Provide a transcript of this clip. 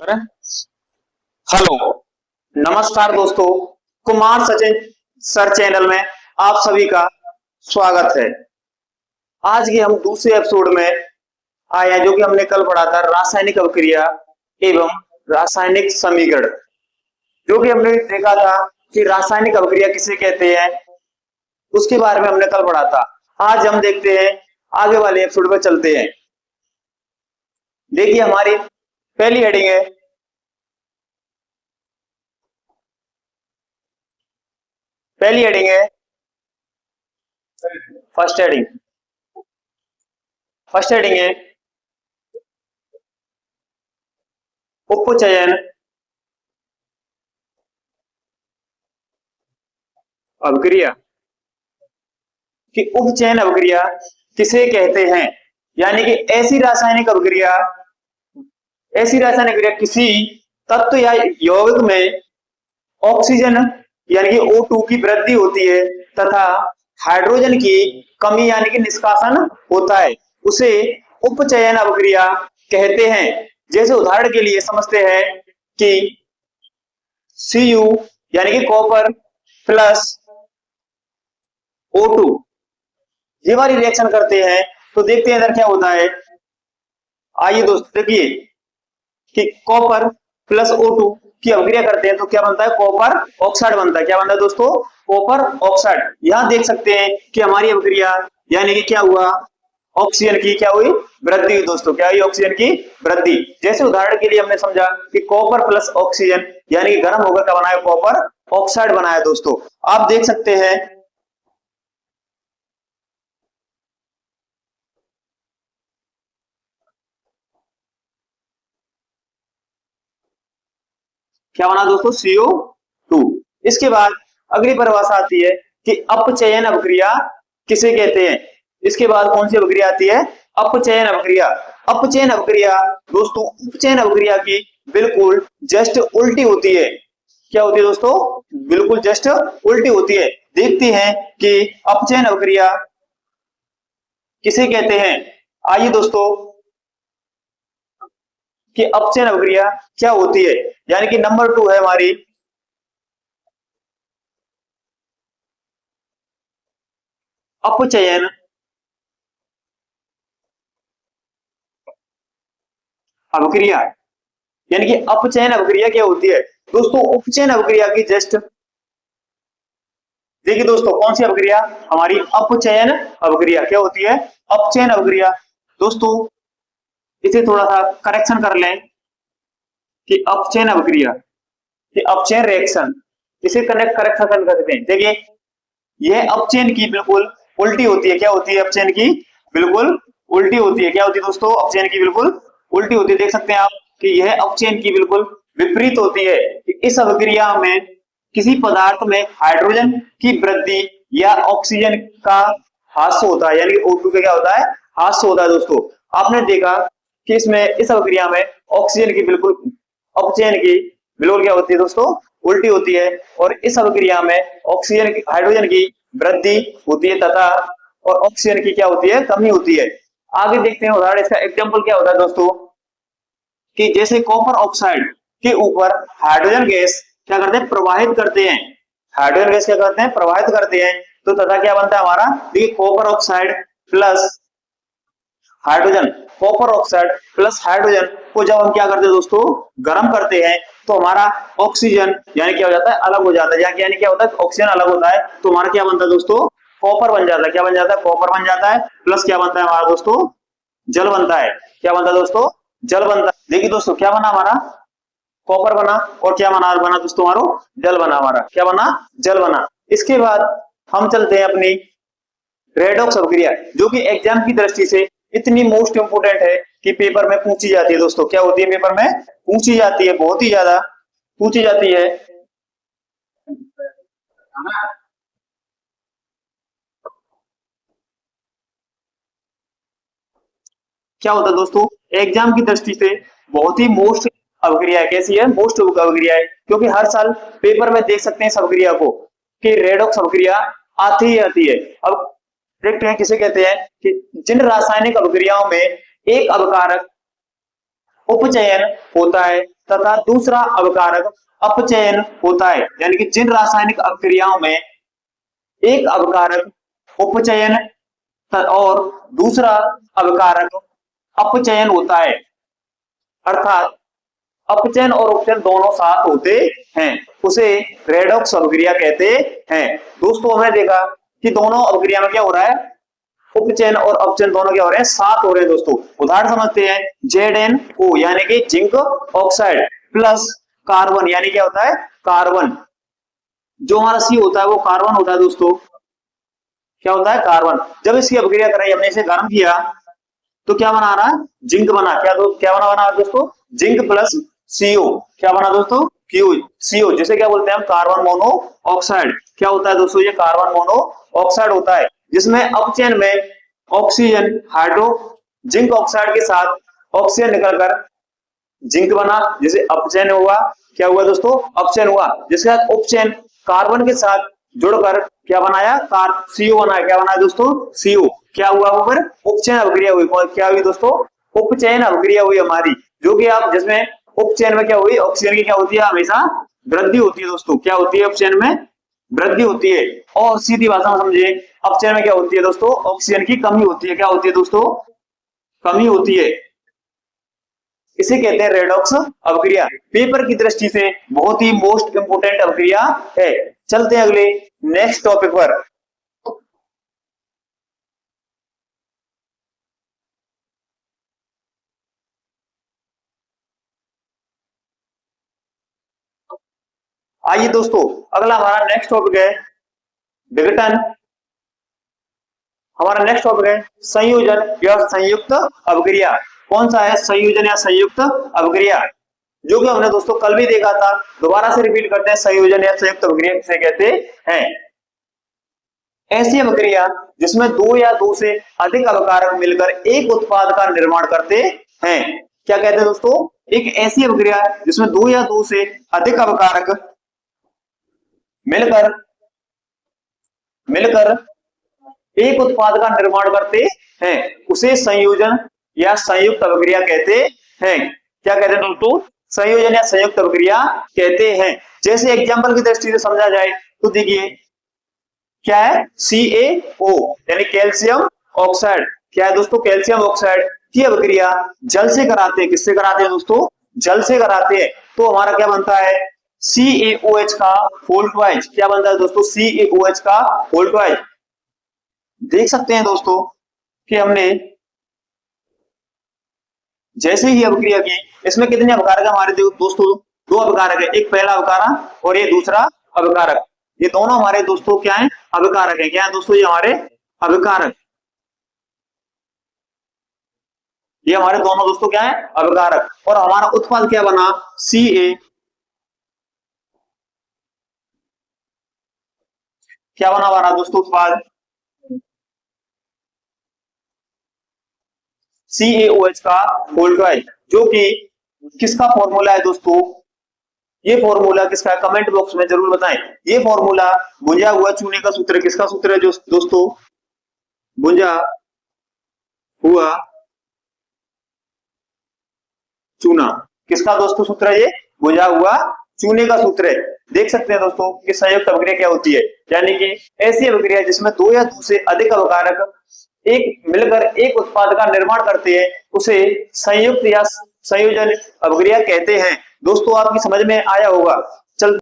Hello, नमस्कार दोस्तों। Kumar Sachin sir channel में आप सभी का स्वागत है। आज के हम दूसरे एपिसोड में आए हैं, जो कि हमने कल पढ़ा था रासायनिक अभिक्रिया एवं रासायनिक समीकरण। जो कि हमने देखा था कि रासायनिक अभिक्रिया किसे कहते हैं, उसके बारे में हमने कल पढ़ा था। आज हम देखते हैं, आगे वाले एपिसोड में चलते हैं। देखिए, हमारी पहली हेडिंग है पहली हेडिंग है फर्स्ट हेडिंग फर्स्ट हेडिंग है उपचयन अभिक्रिया कि उपचयन अभिक्रिया किसे कहते हैं। यानी कि ऐसी रासायनिक अभिक्रिया किसी तत्व या यौगिक में ऑक्सीजन यानी कि O2 की वृद्धि होती है तथा हाइड्रोजन की कमी यानी कि निष्कासन होता है, उसे उपचयन अभिक्रिया कहते हैं। जैसे उदाहरण के लिए समझते हैं कि Cu यानी कि कॉपर प्लस O2 ये वाली रिएक्शन करते हैं, तो देखते हैं इधर क्या होता है। आइए दोस्तों देखिए कि कॉपर प्लस O2 की अभिक्रिया करते हैं तो क्या बनता है, कॉपर ऑक्साइड बनता है। क्या बनता है दोस्तों, कॉपर ऑक्साइड। यहां देख सकते हैं कि हमारी अभिक्रिया यानी कि क्या हुआ, ऑक्सीजन की क्या हुई, वृद्धि हुई दोस्तों। क्या हुई, ऑक्सीजन की वृद्धि। जैसे उदाहरण के लिए हमने समझा कि कॉपर प्लस ऑक्सीजन यानी कि गर्म होकर क्या बनाया, कॉपर ऑक्साइड बनाया दोस्तों। आप देख सकते हैं क्या बना दोस्तों, CO2। इसके बाद अगली परिभाषा आती है कि अपचयन अभिक्रिया किसे कहते हैं। इसके बाद कौन सी अभिक्रिया आती है, अपचयन अभिक्रिया। अपचयन अभिक्रिया दोस्तों उपचयन अभिक्रिया की बिल्कुल जस्ट उल्टी होती है। क्या होती है दोस्तों, बिल्कुल जस्ट उल्टी होती है। देखते हैं कि अपचयन अभिक्रिया किसे कहते हैं। आइए दोस्तों कि अपचयन अभिक्रिया क्या होती है। यानी कि नंबर 2 है हमारी अपचयन अभिक्रिया। यानी कि अपचयन अभिक्रिया क्या होती है दोस्तों, उपचयन अभिक्रिया की जस्ट देखिए दोस्तों, कौन सी अभिक्रिया, हमारी अपचयन अभिक्रिया। क्या होती है, अपचयन अभिक्रिया। दोस्तों इसे थोड़ा सा करेक्शन कर लें कि अपचयन अभिक्रिया, कि अपचयन रिएक्शन, इसे कनेक्ट करेक्शन कर सकते हैं। देखिए, यह अपचयन की बिल्कुल उल्टी होती है। क्या होती है, अपचयन की बिल्कुल उल्टी होती है। क्या होती है दोस्तों, अपचयन की बिल्कुल उल्टी होती है। देख सकते हैं आप कि यह अपचयन की बिल्कुल विपरीत होती है। इस अभिक्रिया में किसी पदार्थ में हाइड्रोजन की वृद्धि या ऑक्सीजन का ह्रास होता है। यानी O2 का क्या होता है, ह्रास होता है दोस्तों। आपने देखा कि इसमें इस अभिक्रिया में ऑक्सीजन की बिल्कुल अपचयन की बिल्कुल क्या होती है दोस्तों, उल्टी होती है। और इस अभिक्रिया में ऑक्सीजन की हाइड्रोजन की वृद्धि होती है तथा और ऑक्सीजन की क्या होती है, कमी होती है। आगे देखते हैं उदाहरण। इसका एग्जांपल क्या होता है दोस्तों, कि जैसे कॉपर ऑक्साइड के ऊपर हाइड्रोजन गैस क्या करते हैं, प्रवाहित करते हैं। हाइड्रोजन गैस क्या करते हैं, प्रवाहित करते हैं। तो तथा क्या बनता है हमारा, देखिए copper oxide plus hydrogen, copper oxide plus hydrogen को जब हम क्या करते हैं दोस्तों, गर्म करते हैं, तो हमारा ऑक्सीजन यानी क्या हो जाता है, अलग हो जाता है। यानी क्या होता है, ऑक्सीजन अलग होता है तो हमारा क्या बनता है दोस्तों, कॉपर बन जाता है। क्या बन जाता है, कॉपर बन जाता है। प्लस क्या बनता है हमारा दोस्तों, जल बनता है। क्या बनता है दोस्तों, जल बनता है। देखिए दोस्तों, क्या बना हमारा, कॉपर बना। और क्या बना बना दोस्तों, हमारा जल बना। हमारा क्या बना, जल बना। इसके बाद हम चलते हैं अपनी रेडॉक्स अभिक्रिया, जो कि एग्जाम की दृष्टि से इतनी मोस्ट इंपोर्टेंट है कि पेपर में पूछी जाती है दोस्तों। क्या होती है, पेपर में पूछी जाती है, बहुत ही ज्यादा पूछी जाती है। क्या होता है दोस्तों, एग्जाम की दृष्टि से बहुत ही मोस्ट अभिक्रिया है। कैसी है, मोस्ट अभिक्रिया है, क्योंकि हर साल पेपर में देख सकते हैं इस अभिक्रिया को कि रेडॉक्स अभिक्रिया आती ही आती है। अब देखते हैं किसे कहते हैं, कि जिन रासायनिक अभिक्रियाओं में एक अभिकारक उपचयन होता है तथा दूसरा अवकारक अपचयन होता है। यानी कि जिन रासायनिक अभिक्रियाओं में एक अवकारक उपचयन और दूसरा अवकारक अपचयन होता है, अर्थात अपचयन और उपचयन दोनों साथ होते हैं, उसे रेडॉक्स अभिक्रिया कहते हैं। दोस्तों हमने देखा कि दोनों अभिक्रिया में क्या हो रहा है, उपचयन और अपचयन दोनों क्या हो रहे हैं, साथ हो रहे हैं। दोस्तों उदाहरण समझते हैं, ZnO यानी कि जिंक ऑक्साइड प्लस कार्बन यानी क्या होता है, कार्बन। जो हमारा C होता है वो कार्बन होता है। दोस्तों क्या होता है, कार्बन। जब इसकी अभिक्रिया कराई, हमने इसे गर्म किया तो क्या बना रहा है, जिंक बना। क्या बना दोस्तों, जिंक प्लस CO। क्या बना दोस्तों, CO, जिसे क्या बोलते हैं हम, कार्बन मोनो ऑक्साइड। क्या होता है दोस्तों, ये कार्बन मोनो ऑक्साइड होता है, जिसमें अपचयन में ऑक्सीजन हाइड्रो जिंक ऑक्साइड के साथ ऑक्सीजन निकलकर जिंक बना, जिसे अपचयन हुआ। क्या हुआ दोस्तों, अपचयन हुआ। जिसके साथ उपचयन कार्बन के साथ जुड़कर क्या बनाया, CO बनाया। क्या बनाया दोस्तों, CO। क्या हुआ, वो फिर उपचयन अभिक्रिया हुई। क्या हुई दोस्तों, उपचयन अभिक्रिया हुई हमारी, जो कि आप जिसमें उपचयन में क्या हुई, ऑक्सीजन की क्या होती है, हमेशा वृद्धि होती है। दोस्तों क्या होती है, उपचयन में वृद्धि होती है। और सीधी भाषा में समझिए, अपचयन में क्या होती है दोस्तों, ऑक्सीजन की कमी होती है। क्या होती है दोस्तों, कमी होती है। इसे कहते हैं रेडॉक्स अभिक्रिया। पेपर की दृष्टि से बहुत ही मोस्ट इंपोर्टेंट अभिक्रिया है। चलते हैं अगले नेक्स्ट टॉपिक पर। आइए दोस्तों, अगला हमारा नेक्स्ट टॉपिक है विघटन। हमारा नेक्स्ट टॉपिक है संयोजन या संयुक्त अभिक्रिया। कौन सा है, संयोजन या संयुक्त अभिक्रिया, जो कि हमने दोस्तों कल भी देखा था। दोबारा से रिपीट करते हैं, संयोजन या संयुक्त अभिक्रिया किसे कहते हैं। ऐसी अभिक्रिया जिसमें दो या दो से अधिक अवकारक मिलकर एक उत्पाद का निर्माण करते हैं। क्या कहते हैं दोस्तों, एक ऐसी अभिक्रिया जिसमें दो या दो से अधिक अवकारक मिलकर एक उत्पाद का निर्माण करते हैं, उसे संयोजन या संयुक्त अभिक्रिया कहते हैं। क्या कहते हैं दोस्तों, संयोजन या संयुक्त अभिक्रिया कहते हैं। जैसे एग्जांपल की दृष्टि से समझा जाए तो देखिए, क्या है, CaO यानी कैल्शियम ऑक्साइड। क्या है दोस्तों, कैल्शियम ऑक्साइड की अभिक्रिया जल से कराते हैं। किससे कराते हैं दोस्तों, जल से कराते हैं। तो हमारा क्या बनता है, CaOH का होल ट्वाइस। क्या बनता है दोस्तों, CaOH का होल ट्वाइस। देख सकते हैं दोस्तों कि हमने जैसे ही अभिक्रिया की, इसमें कितने अवकारक है हमारे दोस्तों, दो अवकारक है। एक पहला अवकारक और ये दूसरा अवकारक। ये दोनों हमारे दोस्तों क्या है, अवकारक है। क्या है दोस्तों, ये हमारे अवकारक। ये हमारे दोनों दोस्तों क्या है, अवकारक। और हमारा उत्पाद क्या बना, Ca। क्या बना हमारा दोस्तों उत्पाद, CaOH का होल ट्वाइस, जो कि किसका फॉर्मूला है दोस्तों, ये फॉर्मूला किसका है, कमेंट बॉक्स में जरूर बताएं। ये फॉर्मूला भुंजा हुआ चूने का सूत्र, किसका सूत्र है दोस्तों, भुंजा हुआ चूना। किसका दोस्तों सूत्र है, ये भुंजा हुआ चूने का सूत्र है। देख सकते हैं दोस्तों कि संयुक्त अभिक्रिया क्या होती है, यानी कि ऐसी अभिक्रिया जिसमें दो या दो से अधिक अवकारक एक मिलकर एक उत्पाद का निर्माण करते हैं, उसे संयुक्त या संयोजन अभिक्रिया कहते हैं। दोस्तों आपकी समझ में आया होगा। चल